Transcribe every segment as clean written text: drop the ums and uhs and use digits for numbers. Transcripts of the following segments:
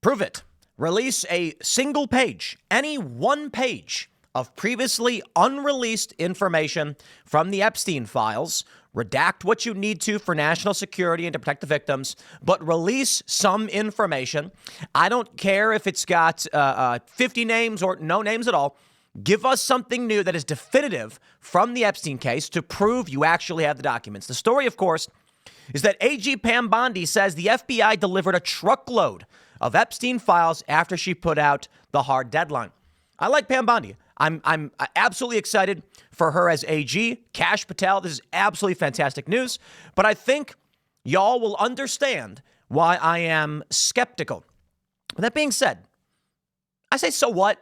Prove it. Release a single page, any one page of previously unreleased information from the Epstein files. Redact what you need to for national security and to protect the victims, but release some information. I don't care if it's got 50 names or no names at all. Give us something new that is definitive from the Epstein case to prove you actually have the documents. The story, of course, is that AG Pam Bondi says the FBI delivered a truckload of Epstein files after she put out the hard deadline. I like Pam Bondi. I'm absolutely excited for her as AG. Kash Patel, this is absolutely fantastic news. But I think y'all will understand why I am skeptical. With that being said, I say, so what?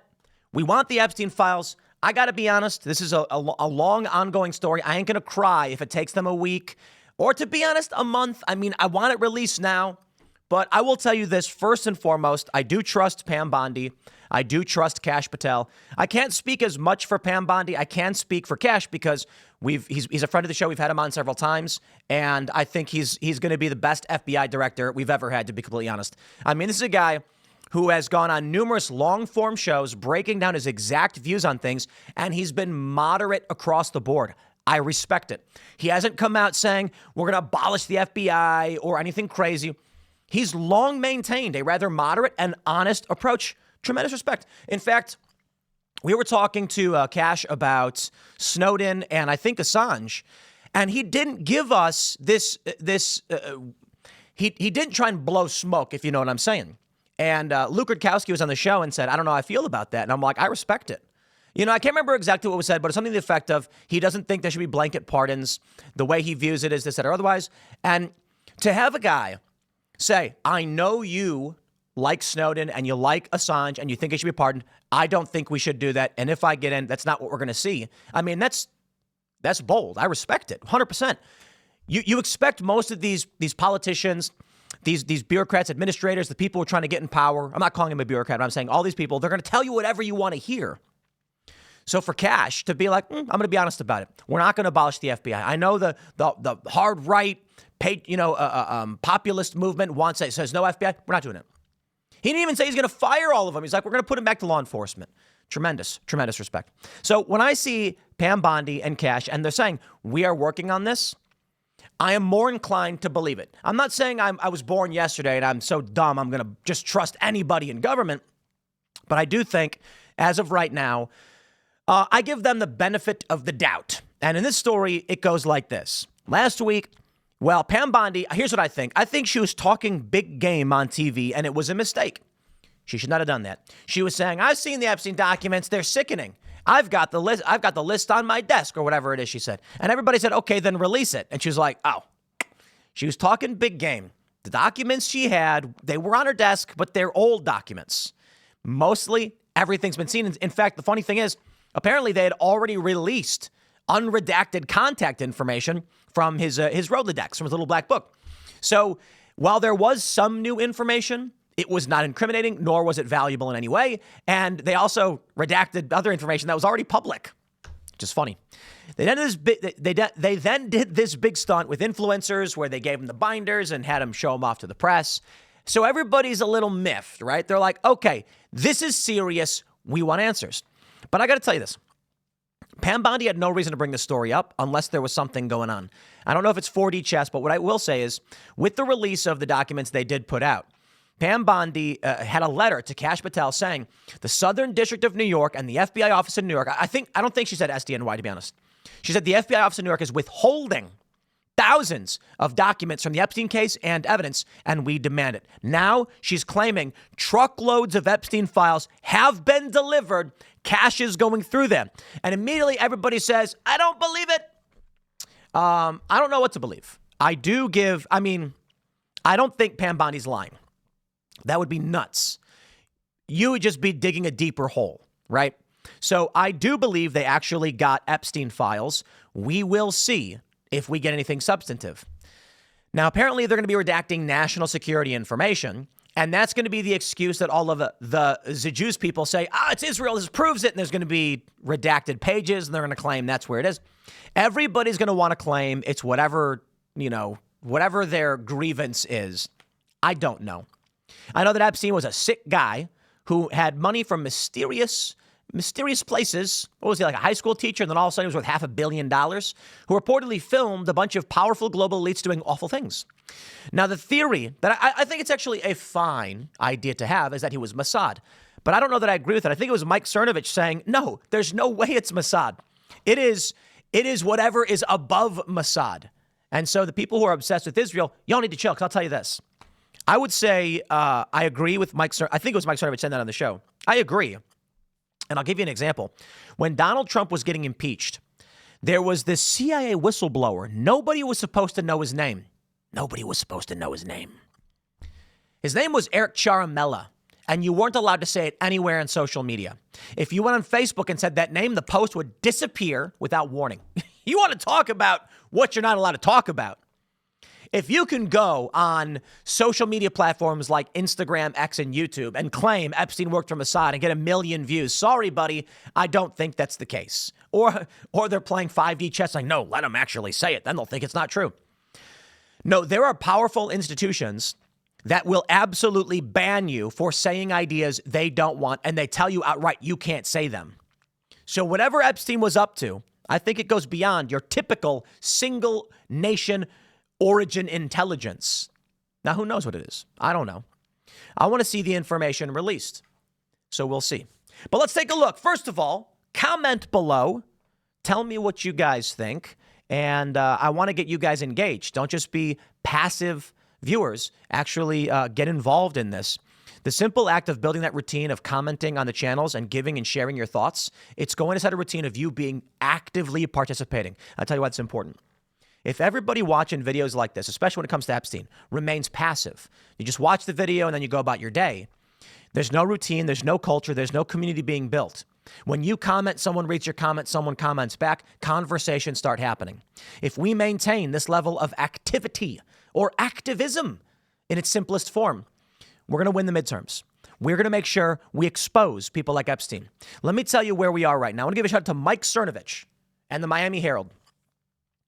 We want the Epstein files. I got to be honest, this is a long, ongoing story. I ain't going to cry if it takes them a week or, to be honest, a month. I mean, I want it released now. But I will tell you this, first and foremost, I do trust Pam Bondi. I do trust Kash Patel. I can't speak as much for Pam Bondi. I can speak for Kash because he's a friend of the show. We've had him on several times, and I think he's going to be the best FBI director we've ever had, to be completely honest. I mean, this is a guy who has gone on numerous long-form shows breaking down his exact views on things, and he's been moderate across the board. I respect it. He hasn't come out saying, we're going to abolish the FBI or anything crazy. He's long maintained a rather moderate and honest approach. Tremendous respect. In fact, we were talking to Kash about Snowden and I think Assange, and he didn't give us this. He didn't try and blow smoke, if you know what I'm saying. And Luke Rudkowski was on the show and said, I don't know how I feel about that. And I'm like, I respect it. You know, I can't remember exactly what was said, but it's something to the effect of he doesn't think there should be blanket pardons. The way he views it is this, that, or otherwise. And to have a guy say, I know you like Snowden and you like Assange and you think he should be pardoned. I don't think we should do that. And if I get in, that's not what we're going to see. I mean, that's bold. I respect it 100%. You expect most of these politicians, these bureaucrats, administrators, the people who are trying to get in power. I'm not calling him a bureaucrat, but I'm saying all these people, they're going to tell you whatever you want to hear. So for Kash to be like, I'm going to be honest about it. We're not going to abolish the FBI. I know the hard right, populist movement wants it. Says no FBI. We're not doing it. He didn't even say he's going to fire all of them. He's like, we're going to put him back to law enforcement. Tremendous respect. So when I see Pam Bondi and Kash and they're saying we are working on this, I am more inclined to believe it. I'm not saying I was born yesterday and I'm so dumb I'm going to just trust anybody in government. But I do think as of right now, I give them the benefit of the doubt. And in this story, it goes like this. Last week, well, Pam Bondi, here's what I think. I think she was talking big game on TV, and it was a mistake. She should not have done that. She was saying, I've seen the Epstein documents. They're sickening. I've got the list on my desk, or whatever it is, she said. And everybody said, okay, then release it. And she was like, oh. She was talking big game. The documents she had, they were on her desk, but they're old documents. Mostly, everything's been seen. In fact, the funny thing is, apparently they had already released unredacted contact information from his Rolodex, from his little black book. So while there was some new information, it was not incriminating, nor was it valuable in any way. And they also redacted other information that was already public, which is funny. They then did this big stunt with influencers where they gave them the binders and had them show them off to the press. So everybody's a little miffed, right? They're like, okay, this is serious. We want answers. But I got to tell you this. Pam Bondi had no reason to bring this story up unless there was something going on. I don't know if it's 4D chess, but what I will say is with the release of the documents they did put out, Pam Bondi had a letter to Kash Patel saying the Southern District of New York and the FBI office in New York, I don't think she said SDNY, to be honest. She said the FBI office in New York is withholding thousands of documents from the Epstein case and evidence, and we demand it. Now she's claiming truckloads of Epstein files have been delivered. Kash is going through them. And immediately everybody says, I don't believe it. I don't know what to believe. I don't think Pam Bondi's lying. That would be nuts. You would just be digging a deeper hole, right? So I do believe they actually got Epstein files. We will see if we get anything substantive. Now, apparently they're going to be redacting national security information, and that's going to be the excuse that all of the Jews people say, it's Israel, this proves it, and there's going to be redacted pages, and they're going to claim that's where it is. Everybody's going to want to claim it's whatever their grievance is. I don't know. I know that Epstein was a sick guy who had money from mysterious places. What was he, like a high school teacher? And then all of a sudden he was worth $500 million, who reportedly filmed a bunch of powerful global elites doing awful things. Now, the theory that I think it's actually a fine idea to have is that he was Mossad. But I don't know that I agree with it. I think it was Mike Cernovich saying, no, there's no way it's Mossad. It is whatever is above Mossad. And so the people who are obsessed with Israel, y'all need to chill, because I'll tell you this. I would say I agree with Mike Cernovich. I think it was Mike Cernovich saying that on the show. I agree. And I'll give you an example. When Donald Trump was getting impeached, there was this CIA whistleblower. Nobody was supposed to know his name. Nobody was supposed to know his name. His name was Eric Charamella, and you weren't allowed to say it anywhere on social media. If you went on Facebook and said that name, the post would disappear without warning. You want to talk about what you're not allowed to talk about. If you can go on social media platforms like Instagram, X, and YouTube and claim Epstein worked for Mossad and get 1 million views, sorry, buddy, I don't think that's the case. Or they're playing 5D chess like, no, let them actually say it. Then they'll think it's not true. No, there are powerful institutions that will absolutely ban you for saying ideas they don't want, and they tell you outright you can't say them. So whatever Epstein was up to, I think it goes beyond your typical single nation origin intelligence. Now, who knows what it is? I don't know. I want to see the information released. So we'll see. But let's take a look. First of all, comment below. Tell me what you guys think. And I want to get you guys engaged. Don't just be passive viewers. Actually get involved in this. The simple act of building that routine of commenting on the channels and giving and sharing your thoughts, it's going to set a routine of you being actively participating. I'll tell you why it's important. If everybody watching videos like this, especially when it comes to Epstein, remains passive, you just watch the video and then you go about your day, there's no routine, there's no culture, there's no community being built. When you comment, someone reads your comment, someone comments back, conversations start happening. If we maintain this level of activity or activism in its simplest form, we're going to win the midterms. We're going to make sure we expose people like Epstein. Let me tell you where we are right now. I want to give a shout out to Mike Cernovich and the Miami Herald.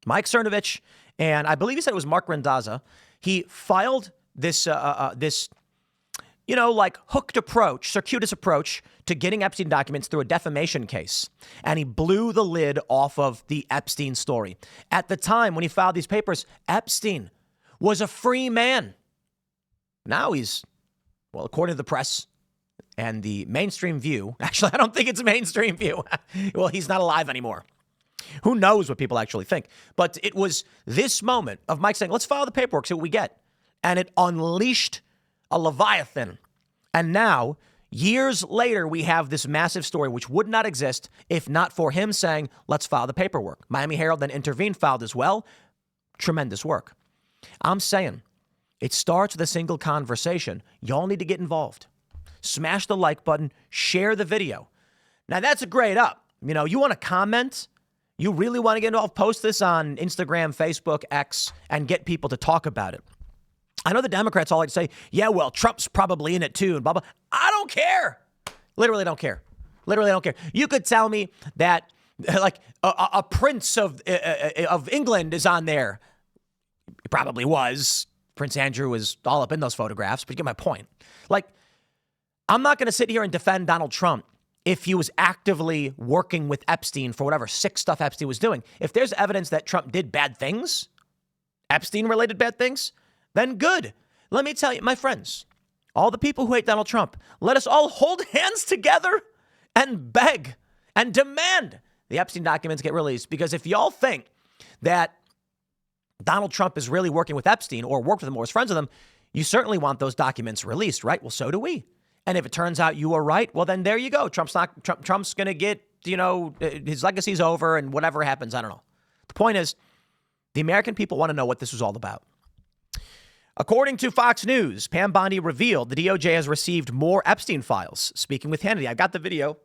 Mike Cernovich, and I believe he said it was Mark Randazza, he filed this hooked approach, circuitous approach to getting Epstein documents through a defamation case. And he blew the lid off of the Epstein story. At the time when he filed these papers, Epstein was a free man. Now he's, well, according to the press and the mainstream view, actually, I don't think it's a mainstream view. Well, he's not alive anymore. Who knows what people actually think? But it was this moment of Mike saying, let's file the paperwork, see what we get. And it unleashed a Leviathan. And now, years later, we have this massive story which would not exist if not for him saying, let's file the paperwork. Miami Herald then intervened, filed as well. Tremendous work. I'm saying it starts with a single conversation. Y'all need to get involved. Smash the like button, share the video. Now, that's a grade up. You know, you want to comment? You really want to get involved? Post this on Instagram, Facebook, X, and get people to talk about it. I know the Democrats all like to say, yeah, well, Trump's probably in it too, and blah, blah. I don't care. Literally don't care. Literally don't care. You could tell me that like a prince of England is on there. He probably was. Prince Andrew was all up in those photographs, but you get my point. Like, I'm not going to sit here and defend Donald Trump if he was actively working with Epstein for whatever sick stuff Epstein was doing. If there's evidence that Trump did bad things, Epstein-related bad things, then good. Let me tell you, my friends, all the people who hate Donald Trump, let us all hold hands together and beg and demand the Epstein documents get released. Because if y'all think that Donald Trump is really working with Epstein or worked with him or was friends with him, you certainly want those documents released, right? Well, so do we. And if it turns out you are right, well, then there you go. Trump's going to get, his legacy's over and whatever happens, I don't know. The point is, the American people want to know what this was all about. According to Fox News, Pam Bondi revealed the DOJ has received more Epstein files. Speaking with Hannity, I got the video.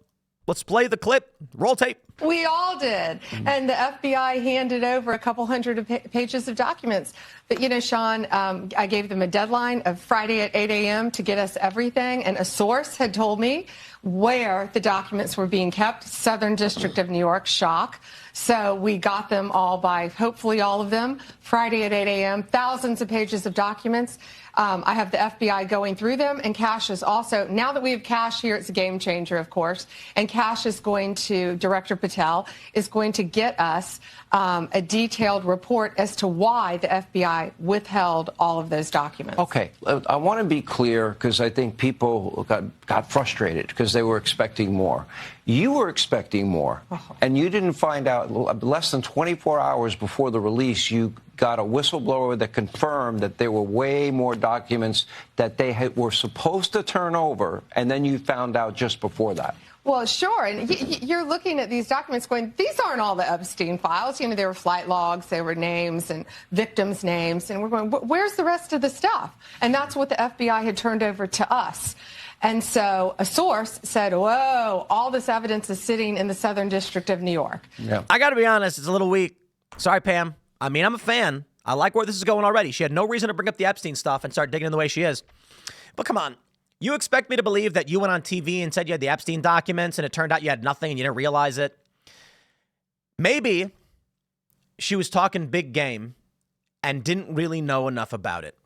Let's play the clip. Roll tape. We all did. And the FBI handed over a couple hundred pages of documents. But, Sean, I gave them a deadline of Friday at 8 a.m. to get us everything. And a source had told me where the documents were being kept. Southern District of New York, shock. So we got them all by, hopefully all of them, Friday at 8 a.m., thousands of pages of documents. I have the FBI going through them, and Kash is also, now that we have Kash here, it's a game changer, of course, and Kash is going to, Director Patel is going to get us a detailed report as to why the FBI withheld all of those documents. Okay, I want to be clear because I think people got frustrated because they were expecting more. You were expecting more, and you didn't find out less than 24 hours before the release. You got a whistleblower that confirmed that there were way more documents that they were supposed to turn over, and then you found out just before that. Well, sure. And you're looking at these documents going, these aren't all the Epstein files. You know, there were flight logs, there were names and victims' names. And we're going, where's the rest of the stuff? And that's what the FBI had turned over to us. And so a source said, whoa, all this evidence is sitting in the Southern District of New York. Yeah. I got to be honest, it's a little weak. Sorry, Pam. I mean, I'm a fan. I like where this is going already. She had no reason to bring up the Epstein stuff and start digging in the way she is. But come on. You expect me to believe that you went on TV and said you had the Epstein documents and it turned out you had nothing and you didn't realize it? Maybe she was talking big game and didn't really know enough about it.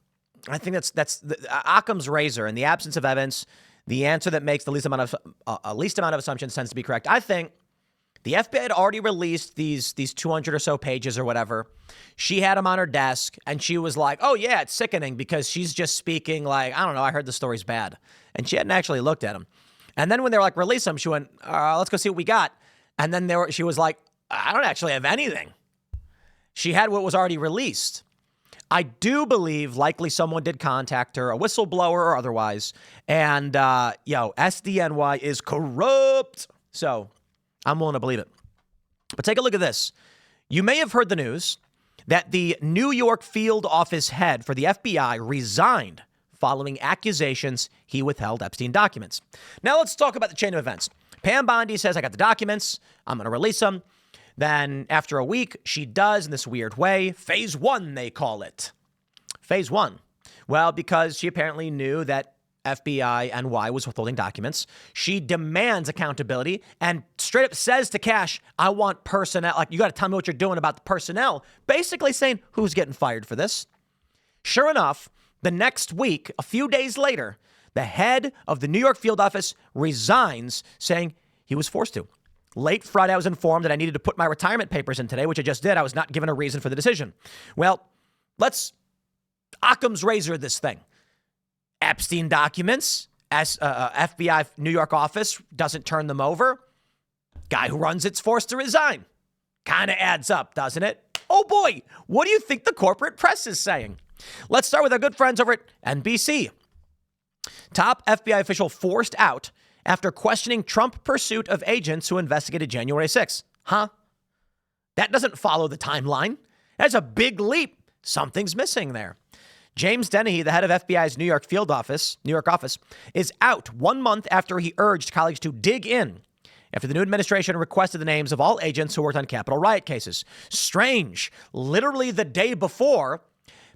I think that's Occam's razor. In the absence of evidence, the answer that makes the least amount of assumptions tends to be correct. I think the FBI had already released these 200 or so pages or whatever. She had them on her desk, and she was like, oh, yeah, it's sickening because she's just speaking like, I don't know, I heard the story's bad. And she hadn't actually looked at them. And then when they were like, release them, she went, let's go see what we got. And then she was like, I don't actually have anything. She had what was already released. I do believe likely someone did contact her, a whistleblower or otherwise. And, SDNY is corrupt. So I'm willing to believe it. But take a look at this. You may have heard the news that the New York field office head for the FBI resigned following accusations he withheld Epstein documents. Now let's talk about the chain of events. Pam Bondi says, I got the documents. I'm going to release them. Then after a week, she does in this weird way. Phase 1, they call it. Phase 1. Well, because she apparently knew that FBI NY was withholding documents. She demands accountability and straight up says to Kash, I want personnel. Like, you got to tell me what you're doing about the personnel. Basically saying, who's getting fired for this? Sure enough, the next week, a few days later, the head of the New York field office resigns, saying he was forced to. Late Friday, I was informed that I needed to put my retirement papers in today, which I just did. I was not given a reason for the decision. Well, let's Occam's razor this thing. Epstein documents, as FBI New York office doesn't turn them over. Guy who runs it's forced to resign. Kind of adds up, doesn't it? Oh boy, what do you think the corporate press is saying? Let's start with our good friends over at NBC. Top FBI official forced out after questioning Trump pursuit of agents who investigated January 6th. Huh? That doesn't follow the timeline. That's a big leap. Something's missing there. James Dennehy, the head of FBI's New York office, is out 1 month after he urged colleagues to dig in after the new administration requested the names of all agents who worked on Capitol riot cases. Strange. Literally the day before,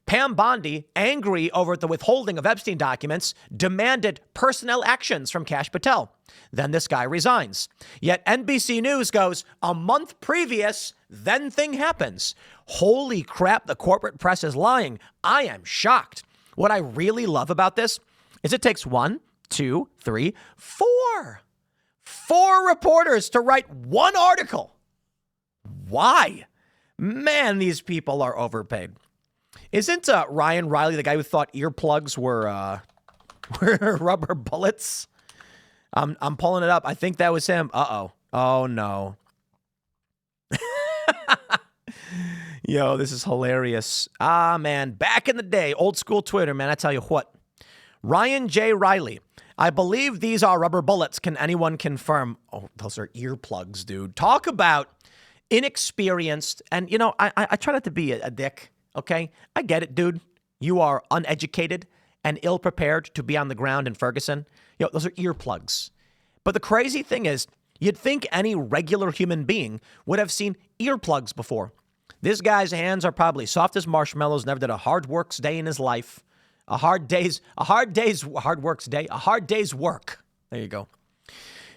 Pam Bondi, angry over the withholding of Epstein documents, demanded personnel actions from Kash Patel. Then this guy resigns. Yet NBC News goes, a month previous, then thing happens. Holy crap, the corporate press is lying. I am shocked. What I really love about this is it takes 1, 2, 3, 4. 4 reporters to write one article. Why? Man, these people are overpaid. Isn't Ryan Riley the guy who thought earplugs were rubber bullets? I'm pulling it up. I think that was him. Uh-oh. Oh, no. Yo, this is hilarious. Ah, man. Back in the day, old school Twitter, man, I tell you what. Ryan J. Riley. I believe these are rubber bullets. Can anyone confirm? Oh, those are earplugs, dude. Talk about inexperienced. And, you know, I try not to be a dick. Okay, I get it, dude. You are uneducated and ill-prepared to be on the ground in Ferguson. Yo, those are earplugs. But the crazy thing is, you'd think any regular human being would have seen earplugs before. This guy's hands are probably soft as marshmallows, never did a hard work day in his life. A hard day's work. There you go.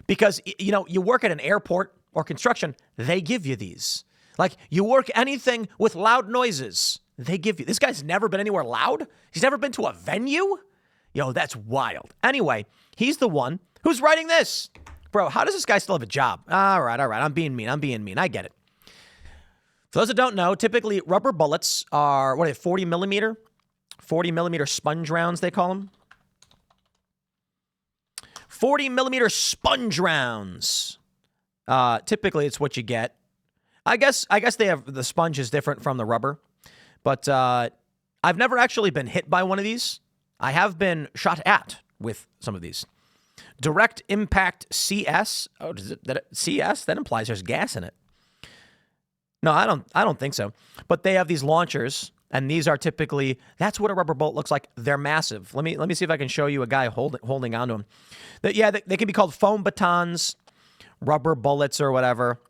Because, you know, you work at an airport or construction, they give you these. Like, you work anything with loud noises. they give you. This guy's never been anywhere loud. He's never been to a venue. Yo, that's wild. Anyway, he's the one who's writing this. Bro, how does this guy still have a job? All right. I'm being mean. I get it. For those that don't know, typically rubber bullets are, 40 millimeter? 40 millimeter sponge rounds, they call them. 40 millimeter sponge rounds. Typically, it's what you get. I guess they have, the sponge is different from the rubber. But I've never actually been hit by one of these. I have been shot at with some of these. Direct impact CS. Oh, CS? That implies there's gas in it. No, I don't think so. But they have these launchers, and these are typically, that's what a rubber bullet looks like. They're massive. Let me see if I can show you a guy holding onto them. They can be called foam batons, rubber bullets, or whatever.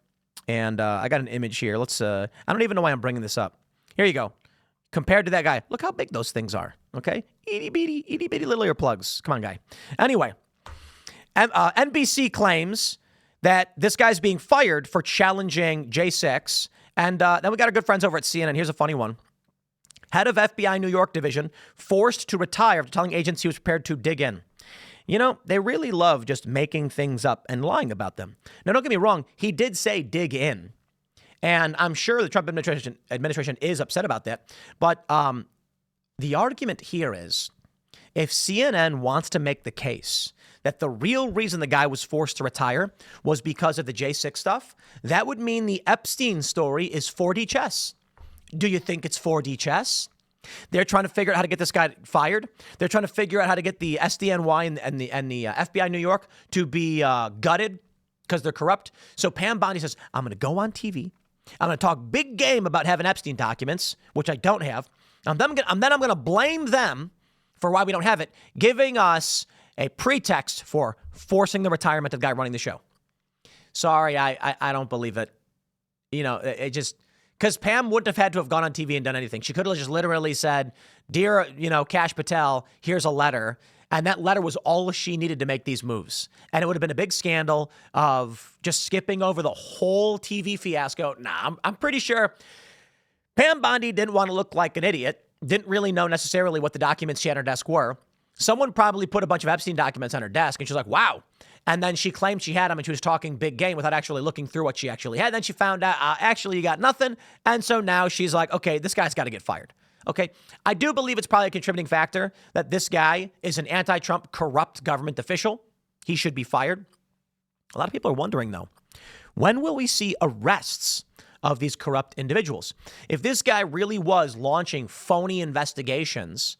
And I got an image here. I don't even know why I'm bringing this up. Here you go. Compared to that guy, look how big those things are. Okay, itty bitty little earplugs. Come on, guy. Anyway, NBC claims that this guy's being fired for challenging J6. And then we got our good friends over at CNN. Here's a funny one. Head of FBI New York division forced to retire after telling agents he was prepared to dig in. You know, they really love just making things up and lying about them. Now, don't get me wrong. He did say dig in. And I'm sure the Trump administration is upset about that. But the argument here is, if CNN wants to make the case that the real reason the guy was forced to retire was because of the J6 stuff, that would mean the Epstein story is 4D chess. Do you think it's 4D chess? They're trying to figure out how to get this guy fired. They're trying to figure out how to get the SDNY and the FBI New York to be gutted because they're corrupt. So Pam Bondi says, I'm going to go on TV. I'm going to talk big game about having Epstein documents, which I don't have. And then I'm going to blame them for why we don't have it, giving us a pretext for forcing the retirement of the guy running the show. Sorry, I don't believe it. You know, it just, because Pam wouldn't have had to have gone on TV and done anything. She could have just literally said, dear, Kash Patel, here's a letter. And that letter was all she needed to make these moves. And it would have been a big scandal of just skipping over the whole TV fiasco. Nah, I'm pretty sure Pam Bondi didn't want to look like an idiot, didn't really know necessarily what the documents she had on her desk were. Someone probably put a bunch of Epstein documents on her desk, and she's like, wow. And then she claimed she had them, and she was talking big game without actually looking through what she actually had. Then she found out, actually, you got nothing. And so now she's like, okay, this guy's got to get fired. Okay, I do believe it's probably a contributing factor that this guy is an anti-Trump corrupt government official. He should be fired. A lot of people are wondering, though, when will we see arrests of these corrupt individuals? If this guy really was launching phony investigations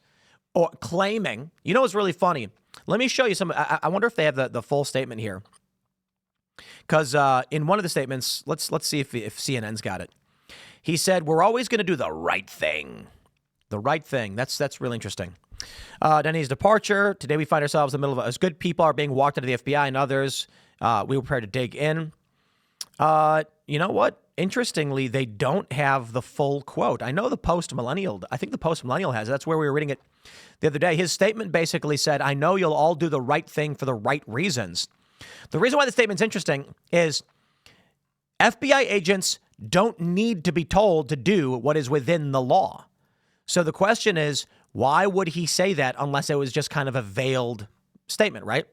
or claiming, you know what's really funny? Let me show you some. I wonder if they have the full statement here. Because in one of the statements, let's see if CNN's got it. He said, we're always going to do the right thing. The right thing. That's really interesting. Denny's departure. Today we find ourselves in the middle of as good people are being walked out of the FBI and others. We were prepared to dig in. You know what? Interestingly, they don't have the full quote. I know the Post-Millennial. I think the Post-Millennial has it. That's where we were reading it the other day. His statement basically said, I know you'll all do the right thing for the right reasons. The reason why the statement's interesting is FBI agents don't need to be told to do what is within the law. So the question is, why would he say that unless it was just kind of a veiled statement, right?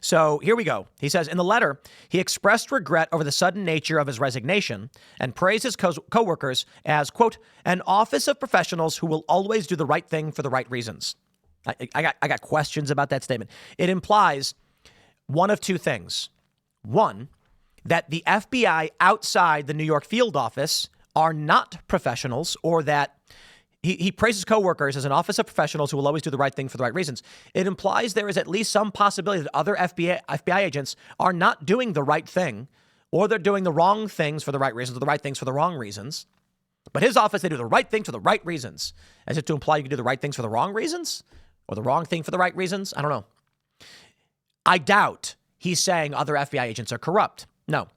So here we go. He says, in the letter, he expressed regret over the sudden nature of his resignation and praised his co-workers as, quote, an office of professionals who will always do the right thing for the right reasons. I got questions about that statement. It implies one of two things. One, that the FBI outside the New York field office are not professionals, or that he praises coworkers as an office of professionals who will always do the right thing for the right reasons. It implies there is at least some possibility that other FBI agents are not doing the right thing, or they're doing the wrong things for the right reasons, or the right things for the wrong reasons. But his office, they do the right thing for the right reasons. As if to imply you can do the right things for the wrong reasons, or the wrong thing for the right reasons? I don't know. I doubt he's saying other FBI agents are corrupt. No.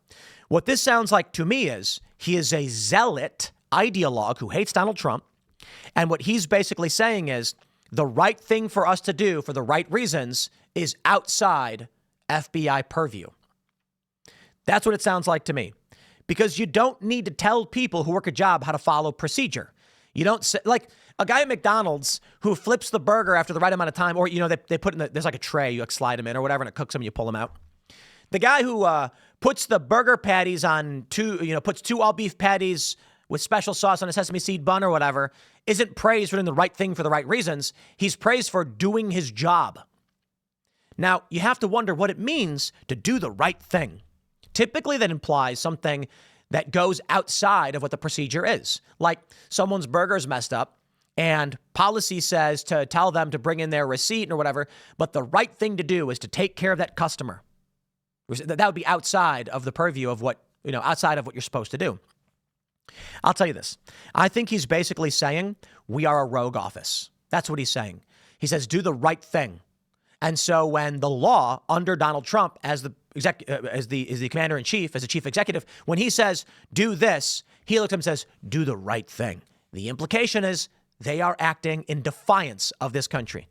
What this sounds like to me is he is a zealot ideologue who hates Donald Trump. And what he's basically saying is the right thing for us to do for the right reasons is outside FBI purview. That's what it sounds like to me. Because you don't need to tell people who work a job how to follow procedure. You don't say, like a guy at McDonald's who flips the burger after the right amount of time, or, they put there's like a tray, you like slide them in or whatever, and it cooks them, you pull them out. The guy who puts the burger patties on puts 2 all beef patties with special sauce on a sesame seed bun or whatever, isn't praised for doing the right thing for the right reasons. He's praised for doing his job. Now, you have to wonder what it means to do the right thing. Typically, that implies something that goes outside of what the procedure is. Like someone's burger is messed up and policy says to tell them to bring in their receipt or whatever, but the right thing to do is to take care of that customer. That would be outside of the purview of outside of what you're supposed to do. I'll tell you this. I think he's basically saying we are a rogue office. That's what he's saying. He says, do the right thing. And so when the law under Donald Trump as the commander in chief, as the chief executive, when he says, do this, he looks at him and says, do the right thing. The implication is they are acting in defiance of this country.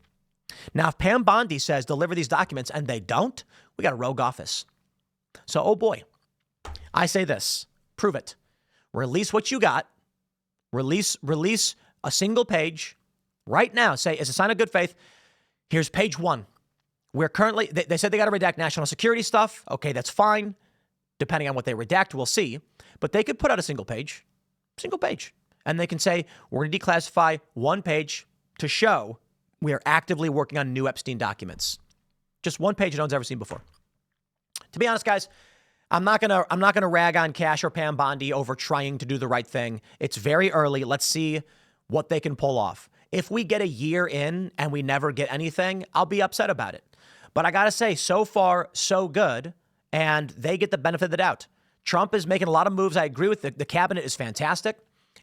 Now, if Pam Bondi says deliver these documents and they don't, we got a rogue office. So, oh boy, I say this, prove it. Release what you got. Release a single page right now. Say, as a sign of good faith, here's page 1. We're currently, they said they got to redact national security stuff. Okay, that's fine. Depending on what they redact, we'll see. But they could put out a single page. And they can say, we're going to declassify 1 page to show we are actively working on new Epstein documents. Just 1 page no one's ever seen before. To be honest, guys, I'm not gonna rag on Kash or Pam Bondi over trying to do the right thing. It's very early. Let's see what they can pull off. If we get a year in and we never get anything, I'll be upset about it. But I got to say, so far, so good. And they get the benefit of the doubt. Trump is making a lot of moves. I agree with the cabinet is fantastic.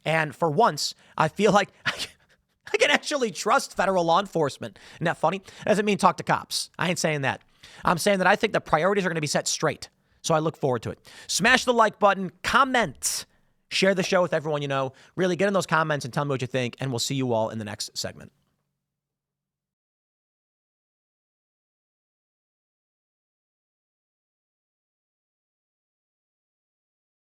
And for once, I feel like I can actually trust federal law enforcement. Isn't that funny? Doesn't mean talk to cops. I ain't saying that. I'm saying that I think the priorities are going to be set straight. So I look forward to it. Smash the like button, comment, share the show with everyone you know. Really get in those comments and tell me what you think. And we'll see you all in the next segment.